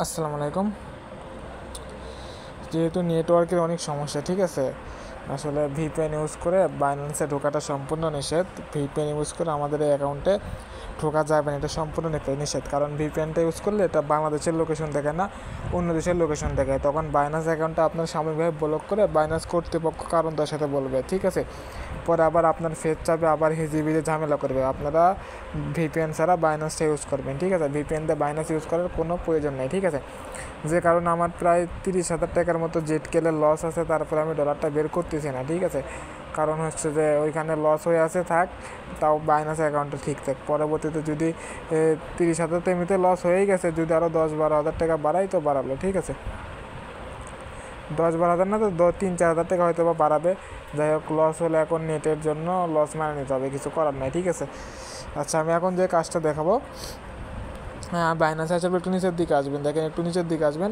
আসসালামু আলাইকুম। যেহেতু নেটওয়ার্কের অনেক সমস্যা, ঠিক আছে, আসলে ভিপিএন ইউজ করে বাইন্যান্সে ঢোকাটা সম্পূর্ণ নিষেধ। ভিপিএন ইউজ করে আমাদের এই অ্যাকাউন্টে ঢোকা যাবে না, এটা সম্পূর্ণ নিষেধ। কারণ ভিপিএনটা ইউজ করলে এটা বাংলাদেশের লোকেশন দেখায় না, অন্য দেশের লোকেশন দেখায়। তখন বাইন্যান্স অ্যাকাউন্টটা আপনার সাময়িকভাবে ব্লক করে বাইন্যান্স কর্তৃপক্ষ কারণ দর্শাতে বলবে, ঠিক আছে। পরে আবার আপনার ফেস চাবে, আবার হিজিবিজি ঝামেলা করবে। আপনারা ভিপিএন ছাড়া বাইন্যান্সটা ইউজ করবেন, ঠিক আছে। ভিপিএন দিয়ে বাইন্যান্স ইউজ করার কোনো প্রয়োজন নেই, ঠিক আছে। যে কারণে আমার প্রায় 30,000 টাকার মতো জেটকেলের লস আছে, তারপরে আমি ডলারটা বের করতেছি না, ঠিক আছে। কারণ হচ্ছে যে ওইখানে লস হয়ে আছে, থাক, তাও বাইন্যান্স অ্যাকাউন্টে ঠিক থাক। পরবর্তীতে যদি 30,000 তো এমনিতে লস হয়েই গেছে, যদি আরও 10-12 হাজার টাকা বাড়াই তো বাড়ালো, ঠিক আছে। 10-12 হাজার না তো 3-4 হাজার টাকা হয়তো বা বাড়াবে। যাই হোক, লস হলে এখন নেটের জন্য লস মানে নিতে হবে, কিছু করার নাই, ঠিক আছে। আচ্ছা, আমি এখন যে কাজটা দেখাবো, হ্যাঁ, বাইন্যান্স হিসাবে একটু নিচের দিকে আসবেন, দেখেন একটু নিচের দিকে আসবেন।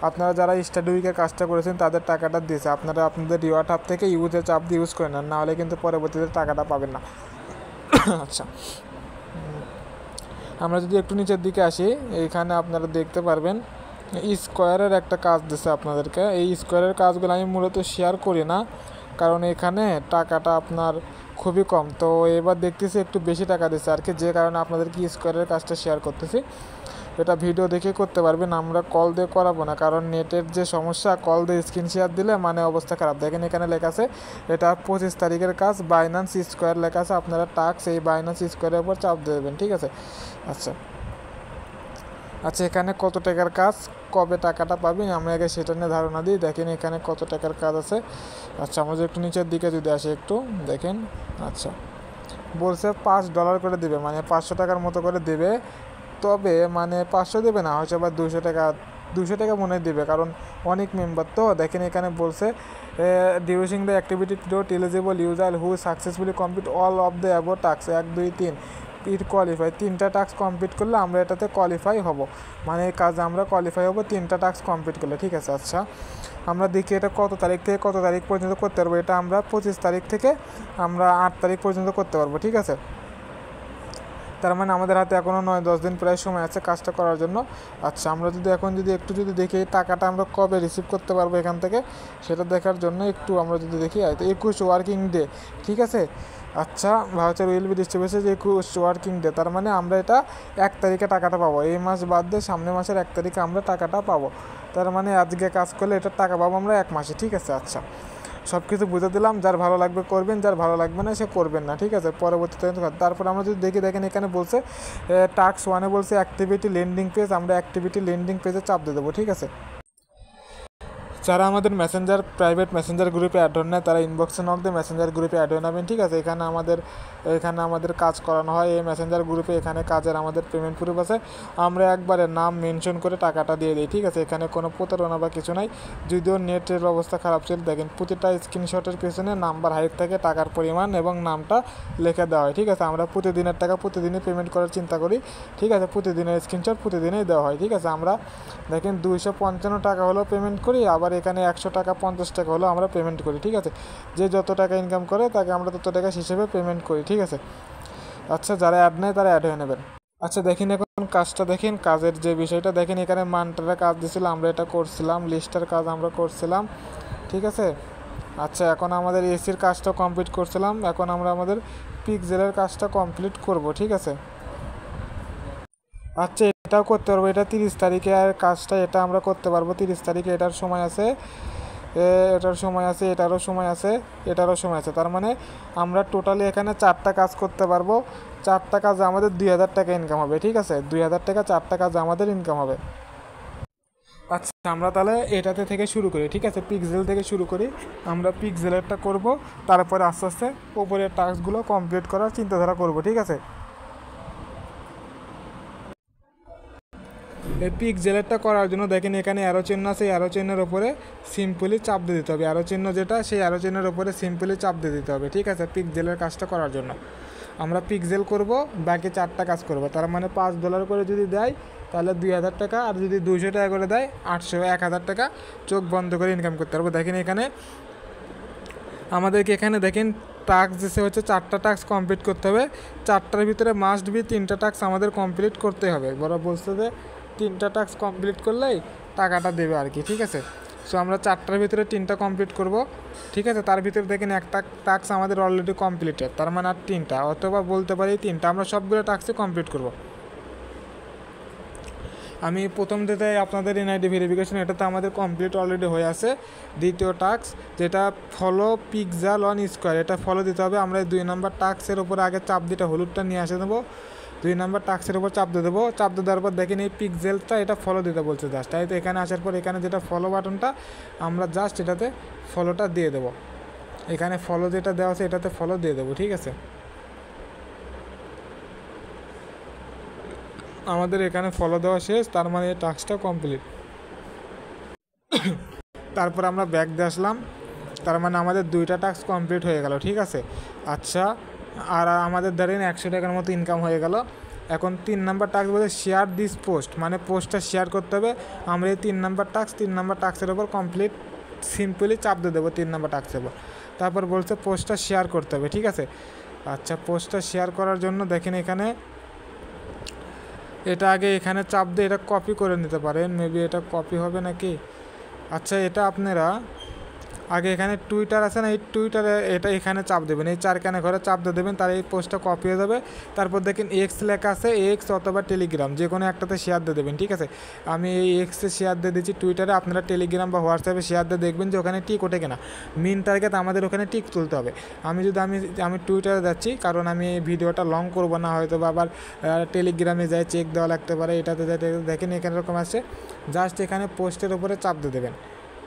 আপনারা যারা স্টাডি উইকের কাজটা করেছেন তাদের টাকাটা দিয়েছে, আপনারা আপনাদের রিওয়ার্ড হাব থেকে ইউজের চাপ দিয়ে ইউজ করে নেন, নাহলে কিন্তু পরবর্তীতে টাকাটা পাবেন না। আচ্ছা, আমরা যদি একটু নিচের দিকে আসি, এইখানে আপনারা দেখতে পারবেন স্কোয়ারের একটা কাজ দিচ্ছে আপনাদেরকে। এই স্কোয়ারের কাজগুলো আমি মূলত শেয়ার করি না, কারণ এখানে টাকাটা আপনার খুবই কম। তো এবার দেখতেছি একটু বেশি টাকা দিচ্ছে আর কি, যে কারণে আপনাদেরকে স্কোয়ারের কাজটা শেয়ার করতেছি। এটা ভিডিও দেখে করতে পারবেন, আমরা কল দিয়ে করাবো না, কারণ নেটের যে সমস্যা, কল দিয়ে স্ক্রিন শেয়ার দিলে মানে অবস্থা খারাপ। দেখেন এখানে লেখা আছে এটা 25 তারিখের কাজ, বাইন্যান্স স্কোয়ার লেখা আছে। আপনারা টাস্ক এই বাইন্যান্স স্কোয়ারের উপর চাপ দিয়ে দেবেন, ঠিক আছে। আচ্ছা, এখানে কত টাকার কাজ, কবে টাকাটা পাবেন আমরা আগে সেটা নিয়ে ধারণা দিই। দেখেন এখানে কত টাকার কাজ আছে। আচ্ছা, আমরা একটু নিচের দিকে যদি আসি, একটু দেখেন। আচ্ছা, বলছে $5 করে দেবে, মানে 500 টাকার মতো করে দেবে। তবে মানে 500 দেবে না, হয়তো বা 200 টাকা মনে দেবে, কারণ অনেক মেম্বার তো। দেখেন এখানে বলছে during the activity dot eligible user who successfully complete all of the above task 1, 2, 3 it qualify. 3টা টাস্ক কমপ্লিট করলে আমরা এটাতে কোয়ালিফাই হব, মানে এই কাজে আমরা কোয়ালিফাই হব 3টা টাস্ক কমপ্লিট করলে, ঠিক আছে। আচ্ছা, আমরা দেখি এটা কত তারিখ থেকে কত তারিখ পর্যন্ত করতে পারবো। এটা আমরা 25 তারিখ থেকে আমরা 8 তারিখ পর্যন্ত করতে পারবো, ঠিক আছে। তার মানে আমাদের হাতে এখনও 9-10 দিন প্রায় সময় আছে কাজটা করার জন্য। আচ্ছা, আমরা যদি এখন একটু দেখি এই টাকাটা আমরা কবে রিসিভ করতে পারবো এখান থেকে, সেটা দেখার জন্য একটু আমরা যদি দেখি, হয়তো 21 ওয়ার্কিং ডে, ঠিক আছে। আচ্ছা, voucher will be distributed 21 working day, তার মানে আমরা এটা 1 তারিখে টাকাটা পাবো। এই মাস বাদ দিয়ে সামনের মাসের 1 তারিখে আমরা টাকাটা পাবো। তার মানে আজকে কাজ করলে এটা টাকা পাবো আমরা 1 মাসে, ঠিক আছে। আচ্ছা, সব কিছু বুঝে দিলাম, যার ভালো লাগবে করবেন, যার ভালো লাগবে না সে করবেন না, ঠিক আছে। পরবর্তীতে তারপর আমরা যদি দেখি, দেখেন এখানে বলছে টাস্ক 1-এ বলছে অ্যাক্টিভিটি লেন্ডিং পেজ, আমরা অ্যাক্টিভিটি লেন্ডিং পেজে চাপ দিয়ে দেবো, ঠিক আছে। যারা আমাদের প্রাইভেট মেসেঞ্জার গ্রুপে অ্যাড হন না, তারা ইনবক্সে নক দিয়ে মেসেঞ্জার গ্রুপে অ্যাড হয়ে নেবেন, ঠিক আছে। এখানে আমাদের কাজ করানো হয় এই মেসেঞ্জার গ্রুপে। এখানে কাজের আমাদের পেমেন্ট প্রুফ আছে, আমরা একবারে নাম মেনশন করে টাকাটা দিয়ে দিই, ঠিক আছে। এখানে কোনো প্রতারণা বা কিছু নাই। যদিও নেটের অবস্থা খারাপ ছিল, দেখেন প্রতিটা স্ক্রিনশটের পিছনে নাম্বার হাইট থাকে, টাকার পরিমাণ এবং নামটা লিখে দেওয়া হয়, ঠিক আছে। আমরা প্রতিদিনের টাকা প্রতিদিনই পেমেন্ট করার চিন্তা করি, ঠিক আছে। প্রতিদিনের স্ক্রিনশট প্রতিদিনই দেওয়া হয়, ঠিক আছে। আমরা দেখেন 255 টাকা হলেও পেমেন্ট করি, আবার এখানে 100 টাকা 50 টাকা হলেও আমরা পেমেন্ট করি, ঠিক আছে। যে যত টাকা ইনকাম করে তাকে আমরা তত টাকা হিসেবে পেমেন্ট করি, ঠিক আছে। আচ্ছা, যারা অ্যাড নেয় তারা অ্যাড হয়ে নেবেন। আচ্ছা, দেখেন এখন কাজটা দেখেন, কাজের যে বিষয়টা দেখেন, এখানে মানটারা কাজ দিয়েছিল, আমরা এটা করছিলাম, লিস্টার কাজ আমরা করছিলাম, ঠিক আছে। আচ্ছা, এখন আমাদের এসির কাজটা কমপ্লিট করছিলাম, এখন আমরা আমাদের পিক্সেলের কাজটা কমপ্লিট করব, ঠিক আছে। আচ্ছা, এটাও করতে পারবো, এটা 30 তারিখে আর কাজটা এটা আমরা করতে পারবো 30 তারিখে। এটার সময় আছে, এটারও সময় আছে, তার মানে আমরা টোটালি এখানে 4টা কাজ করতে পারবো। 4টা কাজ আমাদের 2,000 টাকা ইনকাম হবে, ঠিক আছে। 2,000 টাকা 4টা কাজ আমাদের ইনকাম হবে। আচ্ছা, আমরা তাহলে এটাতে থেকে শুরু করি, ঠিক আছে। পিক্সেল থেকে শুরু করি, আমরা পিক্সেলেরটা করব, তারপরে আস্তে আস্তে উপরের টাস্কগুলো কমপ্লিট করার চিন্তাধারা করব, ঠিক আছে। এই পিক্সেলেরটা করার জন্য দেখেন এখানে অ্যারো চিহ্ন আছে, অ্যারো চিহ্নের ওপরে সিম্পলি চাপ দিয়ে দিতে হবে। অ্যারো চিহ্ন যেটা, সেই অ্যারো চিহ্নের ওপরে সিম্পলি চাপ দিয়ে দিতে হবে, ঠিক আছে। পিক্সেলের কাজটা করার জন্য আমরা পিক্সেল করব, বাকি 4টা কাজ করব। তার মানে $5 করে যদি দেয় তাহলে 2,000 টাকা, আর যদি 200 টাকা করে দেয় 1,000 টাকা চোখ বন্ধ করে ইনকাম করতে পারবো। দেখেন এখানে আমাদেরকে এখানে দেখেন টাস্ক দিতে হচ্ছে 4টা টাস্ক কমপ্লিট করতে হবে। 4টার ভিতরে মাস্ট বি 3টা টাস্ক আমাদের কমপ্লিট করতে হবে। বড় বলছে যে 3টা টাস্ক কমপ্লিট করলেই টাকাটা দেবে আর কি, ঠিক আছে। সো আমরা 4টার ভিতরে 3টা কমপ্লিট করব, ঠিক আছে। তার ভিতরে দেখেন একটা টাস্ক আমাদের অলরেডি কমপ্লিটেড, তার মানে আর 3টা, অথবা বলতে পারি 3টা। আমরা সবগুলো টাস্কই কমপ্লিট করব। আমি প্রথম যেটা আপনাদের এনআইডি ভেরিফিকেশন, এটা তো আমাদের কমপ্লিট অলরেডি হয়ে আছে। দ্বিতীয় টাস্ক যেটা ফলো পিক্সেল অন স্কোয়ার, এটা ফলো দিতে হবে। আমরা 2 নম্বর টাস্কের উপরে আগে চাপ দিতে হলুদটা নিয়ে আসে দেবো, 2 নম্বর টাস্কের উপর চাপ দিয়ে দেবো। চাপ দিয়ে দেওয়ার পর দেখেন এই পিক্সেলটা এটা ফলো দিতে বলছে জাস্ট, তাই তো এখানে আসার পর এখানে যেটা ফলো বাটনটা, আমরা জাস্ট এটাতে ফলোটা দিয়ে দেবো। এখানে ফলো যেটা দেওয়া আছে এটাতে ফলো দিয়ে দেবো, ঠিক আছে। আমাদের এখানে ফলো দেওয়া শেষ, তার মানে এই টাস্কটা কমপ্লিট। তারপর আমরা ব্যাক দিয়ে আসলাম, তার মানে আমাদের 2টা টাস্ক কমপ্লিট হয়ে গেল, ঠিক আছে। আচ্ছা, আর আমাদের ধরেন 100 টাকার মতো ইনকাম হয়ে গেল। এখন 3 নাম্বার টাস্ক বলে শেয়ার দিস পোস্ট, মানে পোস্টটা শেয়ার করতে হবে। আমরা এই 3 নাম্বার টাস্কের ওপর কমপ্লিট সিম্পলি চাপ দিয়ে দেবো 3 নাম্বার টাস্কের ওপর। তারপর বলছে পোস্টটা শেয়ার করতে হবে, ঠিক আছে। আচ্ছা, পোস্টটা শেয়ার করার জন্য দেখেন এখানে এটা আগে এখানে চাপ দিয়ে এটা কপি করে নিতে পারেন, মেবি এটা কপি হবে নাকি। আচ্ছা, এটা আপনারা আগে এখানে টুইটার আছে না, এই টুইটারে এটা এখানে চাপ দেবেন, এই 4 ঘরে চাপ দিয়ে দেবেন, তার এই পোস্টটা কপি হয়ে যাবে। তারপর দেখেন এক্স লেখা আছে, এক্স অথবা টেলিগ্রাম, যে কোনো একটাতে শেয়ার দিয়ে দেবেন, ঠিক আছে। আমি এই এক্সে শেয়ার দিয়ে দিচ্ছি টুইটারে, আপনারা টেলিগ্রাম বা হোয়াটসঅ্যাপে শেয়ার দিয়ে দেখবেন যে ওখানে টিক ওঠে কিনা। মেন টার্গেট আমাদের ওখানে টিক তুলতে হবে। আমি টুইটারে যাচ্ছি, কারণ আমি ভিডিওটা লং করব না, হয়তো বা আবার টেলিগ্রামে যাই চেক দেওয়া লাগতে পারে, এটাতে যাতে দেখেন এখানে এরকম আছে। জাস্ট এখানে পোস্টের উপরে চাপ দিয়ে দেবেন,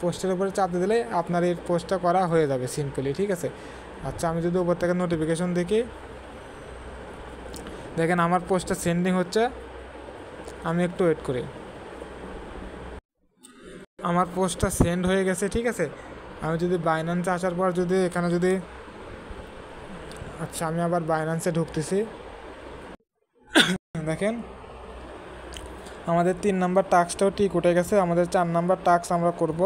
পোস্টের উপরে চাপ দিয়ে দিলে আপনার এই পোস্টটা করা হয়ে যাবে সিম্পলি, ঠিক আছে। আচ্ছা, আমি যদি উপর থেকে নোটিফিকেশন দেখি, দেখেন আমার পোস্টটা সেন্ডিং হচ্ছে। আমি একটু ওয়েট করি, আমার পোস্টটা সেন্ড হয়ে গেছে, ঠিক আছে। আমি যদি বাইন্যান্সে আসার পর যদি এখানে যদি, আচ্ছা আমি আবার বাইন্যান্সে ঢুকতেছি, দেখেন আমাদের 3 নাম্বার টাস্কটাও ঠিক উঠে গেছে। আমাদের 4 নাম্বার টাস্ক আমরা করব।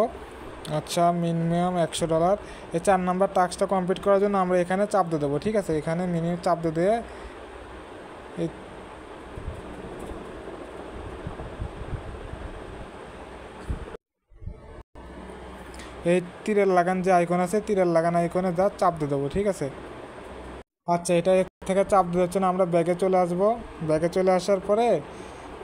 আচ্ছা, মিনিমাম $100। এই 4 নাম্বার টাস্কটা কমপ্লিট করার জন্য আমরা এখানে চাপ দিয়ে দেবো, ঠিক আছে। এখানে মিনিমাম চাপ দিয়ে এই তীরের লাগান যে আইকন আছে, তীরের লাগান আইকনে যা চাপ দিয়ে দেবো, ঠিক আছে। আচ্ছা, এটা থেকে চাপ দিয়ে যাচ্ছে না, আমরা ব্যাগে চলে আসবো। ব্যাগে চলে আসার পরে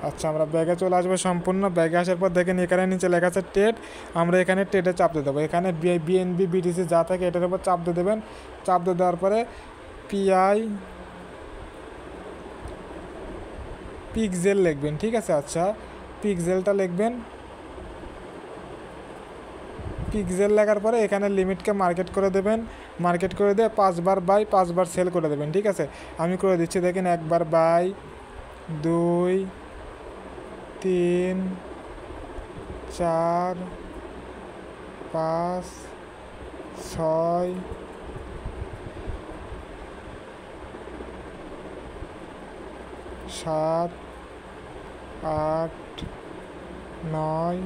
আচ্ছা আমরা ব্যাগে চলে আসবো সম্পূর্ণ। ব্যাগে আসার পর দেখেন এখানে নিচে লেখা আছে ট্রেড, আমরা এখানে ট্রেডে চাপ দিয়ে দেবো। এখানে বিএনবি বিটিসি যা থাকে এটার উপর চাপ দিয়ে দেবেন। চাপ দিয়ে দেওয়ার পরে পিক্সেল লিখবেন, ঠিক আছে। আচ্ছা, পিক্সেলটা লিখবেন। পিক্সেল লেখার পরে এখানে লিমিটকে মার্কেট করে দেবেন, মার্কেট করে দিয়ে 5 বার বাই 5 বার সেল করে দেবেন, ঠিক আছে। আমি করে দিচ্ছি, দেখেন 1 বার বাই, 2, 3, 4, 5, 6, 7, 8, 9,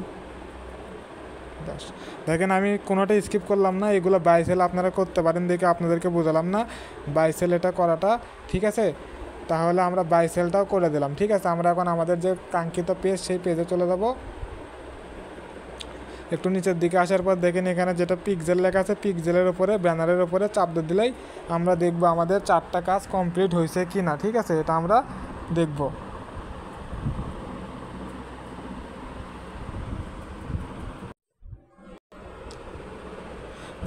10। দেখেন আমি কোনোটা স্কিপ করলাম না, এগুলো বাই সেল আপনারা করতে পারেন, দেখে আপনাদেরকে বোঝালাম না বাই সেল এটা করাটা, ঠিক আছে। তাহলে আমরা বাই সেলটাও করে দিলাম, ঠিক আছে। আমরা এখন আমাদের যে কাঙ্ক্ষিত পেজ সেই পেজে চলে যাব। একটু নিচের দিকে আসার পর দেখেন এখানে যেটা পিক্সেল লেখা আছে, পিক্সেলের উপরে ব্যানারের উপরে চাপ দিয়ে দিলেই আমরা দেখব আমাদের 4টা কাজ কমপ্লিট হয়েছে কি না, ঠিক আছে। এটা আমরা দেখব।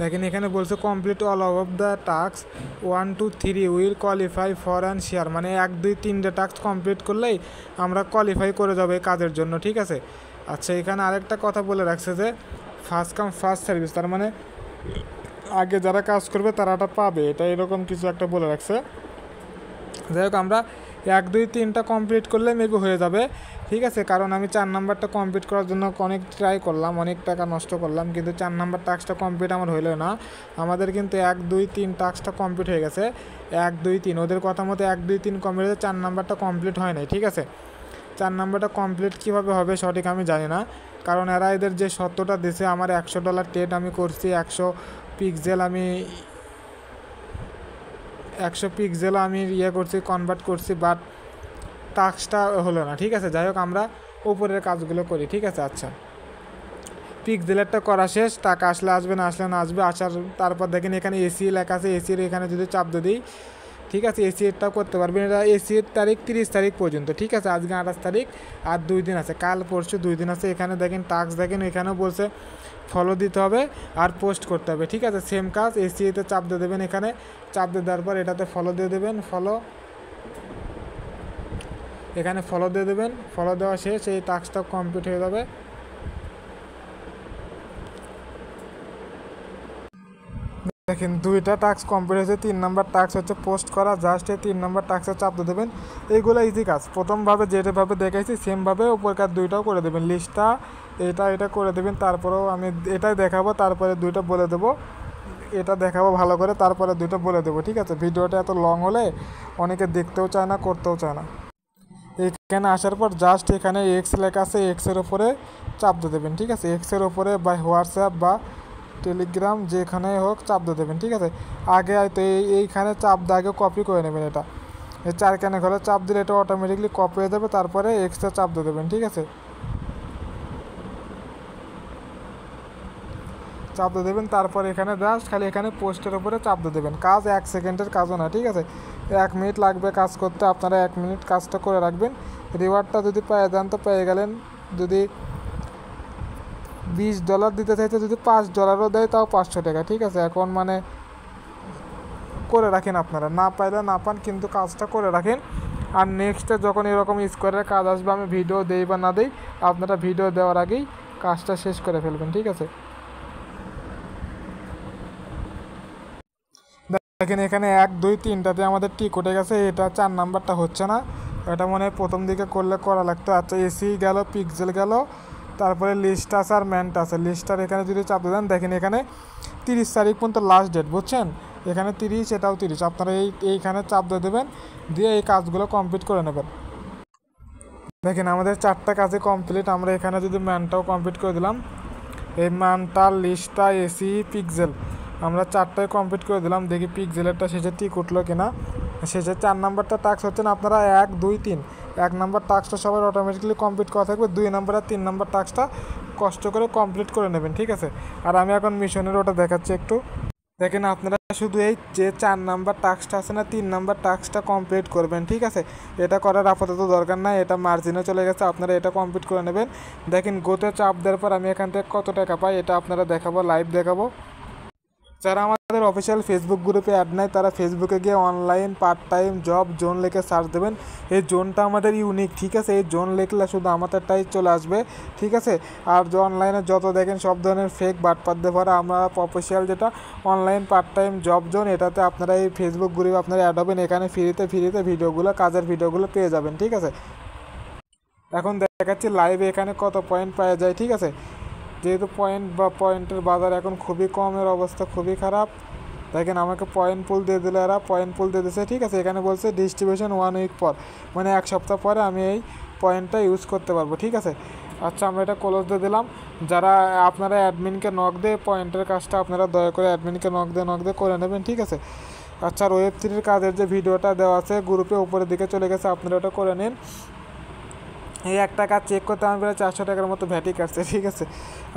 দেখেন এখানে বলছে complete all of the task 1, 2, 3 will qualify for and share, মানে 1, 2, 3টে টাস্ক কমপ্লিট করলেই আমরা কোয়ালিফাই করে যাবো এই কাজের জন্য, ঠিক আছে। আচ্ছা, এখানে আরেকটা কথা বলে রাখছে যে ফার্স্ট কাম ফার্স্ট সার্ভিস, তার মানে আগে যারা কাজ করবে তারাটা পাবে, এটা এরকম কিছু একটা বলে রাখছে। যাই হোক, আমরা 1, 2, 3টা কমপ্লিট করলে মেবি হয়ে যাবে, ঠিক আছে। কারণ আমি 4 নাম্বারটা কমপ্লিট করার জন্য অনেক ট্রাই করলাম, অনেক টাকা নষ্ট করলাম, কিন্তু 4 নাম্বার টাস্কটা কমপ্লিট আমার হইলো না। আমাদের কিন্তু 1, 2, 3 টাস্কটা কমপ্লিট হয়ে গেছে। 1, 2, 3 ওদের কথা মতো 1, 2, 3 কমপ্লিট হয়েছে, 4 নাম্বারটা কমপ্লিট হয় নাই, ঠিক আছে। 4 নাম্বারটা কমপ্লিট কীভাবে হবে সঠিক আমি জানি না, কারণ এরা এদের যে সত্যটা দিছে, আমার $100 ট্রেড আমি করছি, 100 পিক্সেল আমি করছি, কনভার্ট করছি, বাট টাস্কটা হলো না, ঠিক আছে। যাই হোক, আমরা উপরের কাজগুলো করি, ঠিক আছে। আচ্ছা, পিক্সেলেরটা করা শেষ, টাকা আসলে আসবে, না আসলে না আসবে। আসার তারপর দেখেন এখানে এসি লেখা আছে, এসির এখানে যদি চাপ দিয়ে দিই, ঠিক আছে, এসিটাও করতে পারবেন। এটা এসির তারিখ 30 তারিখ পর্যন্ত, ঠিক আছে। আজকে 28 তারিখ, আর 2 দিন আছে, কাল পরশু 2 দিন আছে। এখানে দেখেন টাস্ক, দেখেন এখানেও বলছে ফলো দিতে হবে আর পোস্ট করতে হবে, ঠিক আছে। সেম কাজ, এসিতে চাপ দিয়ে দেবেন, এখানে চাপ দিয়ে দেওয়ার পর এটাতে ফলো দিয়ে দেবেন, ফলো, এখানে ফলো দিয়ে দেবেন। ফলো দেওয়া শেষ, এই টাস্কটা কমপ্লিট হয়ে যাবে। দেখেন 2টা টাস্ক কমপ্লিট হয়েছে। 3 নম্বর টাস্ক হচ্ছে পোস্ট করা, জাস্ট এই 3 নম্বর টাস্কে চাপ দিয়ে দেবেন। এইগুলো ইজি কাজ, প্রথমভাবে যেভাবে দেখাইছি সেমভাবে উপরকার 2টাও করে দেবেন। লিস্টটা এটা করে দেবেন, তারপরেও আমি এটাই দেখাবো, তারপরে 2টা বলে দেবো। এটা দেখাবো ভালো করে, তারপরে 2টা বলে দেবো, ঠিক আছে। ভিডিওটা এত লং হলে অনেকে দেখতেও চায় না, করতেও চায় না। এখানে আসার পর জাস্ট এখানে এক্স লেখা আছে, এক্সের ওপরে চাপ দিয়ে দেবেন, ঠিক আছে। এক্সের ওপরে বা হোয়াটসঅ্যাপ বা টেলিগ্রাম যেখানে হোক চাপ দিয়ে দেবেন, ঠিক আছে। আগে হয়তো এইখানে চাপ দিয়ে আগে কপি করে নেবেন। এটা এই 4 ঘরে চাপ দিলে এটা অটোমেটিকলি কপি হয়ে যাবে, তারপরে এক্সট্রা চাপ দিয়ে দেবেন, ঠিক আছে। চাপ দিয়ে দেবেন, তারপর এখানে জাস্ট খালি এখানে পোস্টের উপরে চাপ দিয়ে দেবেন। কাজ 1 সেকেন্ডের কাজও না, ঠিক আছে। 1 মিনিট লাগবে কাজ করতে, আপনারা 1 মিনিট কাজটা করে রাখবেন। রিওয়ার্ডটা যদি পেয়ে যান তো পেয়ে গেলেন। যদি $20 দিতে চাইতে যদি $5ও দেয় তাও 500 টাকা, ঠিক আছে। এখন মানে করে রাখেন, আপনারা না পাইলে না পান, কিন্তু কাজটা করে রাখেন। আর নেক্সটে যখন এরকম স্কোয়ারের কাজ আসবে, আমি ভিডিও দেই বা না দেই, আপনারা ভিডিও দেওয়ার আগেই কাজটা শেষ করে ফেলবেন, ঠিক আছে। দেখেন এখানে 1 2 3টাতে আমাদের টিক উঠে গেছে, এটা 4 নাম্বারটা হচ্ছে না। এটা মনে হয় প্রথম দিকে করলে করা লাগতো। আচ্ছা, এসি গেল, পিক্সেল গেল, তারপরে লিস্ট আছে আর ম্যান্ট আছে। লিস্টার এখানে যদি চাপ দেন, দেখেন এখানে 30 তারিখ পর্যন্ত লাস্ট ডেট, বুঝছেন। এখানে 30, এটাও 30। আপনারা এইখানে চাপ দিয়ে দেবেন, দিয়ে এই কাজগুলো কমপ্লিট করে নেবেন। দেখেন আমাদের 4টা কাজে কমপ্লিট। আমরা এখানে যদি ম্যানটাও কমপ্লিট করে দিলাম, এই ম্যানটা, লিস্টটা, এসি, পিক্সেল, আমরা 4টাই কমপ্লিট করে দিলাম। দেখি পিক্সেলেরটা শেষে টিক উঠলো কিনা। শেষে 4 নাম্বারটা টাস্ক হচ্ছে না, আপনারা 1 2 3 1 নাম্বার টাস্কটা সবাই অটোমেটিক্যালি কমপ্লিট করা থাকবে। 2 নাম্বার আর 3 নাম্বার টাস্কটা কষ্ট করে কমপ্লিট করে নেবেন, ঠিক আছে। আর আমি এখন মিশনের ওটা দেখাচ্ছি একটু। দেখেন আপনারা শুধু এই যে 4 নাম্বার টাস্কটা আছে না, 3 নাম্বার টাস্কটা কমপ্লিট করবেন, ঠিক আছে। এটা করার আপাতত দরকার নাই, এটা মার্জিনে চলে গেছে, আপনারা এটা কমপ্লিট করে নেবেন। দেখেন গোতে চাপ দেওয়ার পর আমি এখান থেকে কত টাকা পাই এটা আপনারা দেখাবো, লাইভ দেখাবো। যারা আমাদের অফিসিয়াল ফেসবুক গ্রুপে অ্যাড নেয়, তারা ফেসবুকে গিয়ে online part time job zone লিখে সার্চ দেবেন। এই জোনটা আমাদের ইউনিক, ঠিক আছে। এই জোন লিখলে শুধু আমাদেরটাই চলে আসবে, ঠিক আছে। আর যে অনলাইনে যত দেখেন সব ধরনের ফেক বাটপাত ভরা, আমরা অফিসিয়াল যেটা online part time job zone, এটাতে আপনারা এই ফেসবুক গ্রুপে আপনারা অ্যাড হবেন। এখানে ফ্রিতে ভিডিওগুলো, কাজের ভিডিওগুলো পেয়ে যাবেন, ঠিক আছে। এখন দেখাচ্ছি লাইভে এখানে কত পয়েন্ট পাওয়া যায়, ঠিক আছে। যেহেতু পয়েন্টের বাজার এখন খুবই কমের অবস্থা, খুবই খারাপ। দেখেন আমাকে পয়েন্ট পুল দিয়ে দিলে, এরা পয়েন্ট পুল দিয়ে দিচ্ছে, ঠিক আছে। এখানে বলছে ডিস্ট্রিবিউশন 1 উইক পর, মানে 1 সপ্তাহ পরে আমি এই পয়েন্টটা ইউজ করতে পারবো, ঠিক আছে। আচ্ছা, আমরা এটা ক্লোজ দিয়ে দিলাম। যারা আপনারা অ্যাডমিনকে নক দিয়ে পয়েন্টের কাজটা আপনারা দয়া করে অ্যাডমিনকে নক দিয়ে করে নেবেন, ঠিক আছে। আচ্ছা, আর ওয়েব3 কাজের যে ভিডিওটা দেওয়া আছে গ্রুপে উপরের দিকে চলে গেছে, আপনারা ওটা করে নিন। এই একটা কাজ চেক করতে আমার প্রায় 400 টাকার মতো ভ্যাটি কাটছে, ঠিক আছে।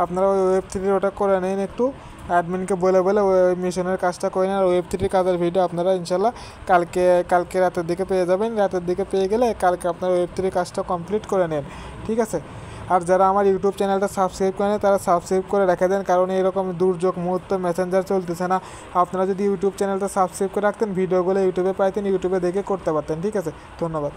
আপনারা ওই ওয়েব3 ওটা করে নিন একটু, অ্যাডমিনকে বলে ওই মিশনের কাজটা করে নিন। আর ওয়েব3 কাজের ভিডিও আপনারা ইনশাল্লাহ কালকে রাতের দিকে পেয়ে যাবেন। রাতের দিকে পেয়ে গেলে কালকে আপনারা ওয়েব3 কাজটা কমপ্লিট করে নেন, ঠিক আছে। আর যারা আমার ইউটিউব চ্যানেলটা সাবস্ক্রাইব করে নেন, তারা সাবস্ক্রাইব করে রেখে দেন, কারণ এরকম দুর্যোগ মুহূর্তে মেসেঞ্জার চলতেছে না। আপনারা যদি ইউটিউব চ্যানেলটা সাবস্ক্রাইব করে রাখতেন, ভিডিওগুলো ইউটিউবে পাইতেন, ইউটিউবে দেখে করতে পারতেন, ঠিক আছে। ধন্যবাদ।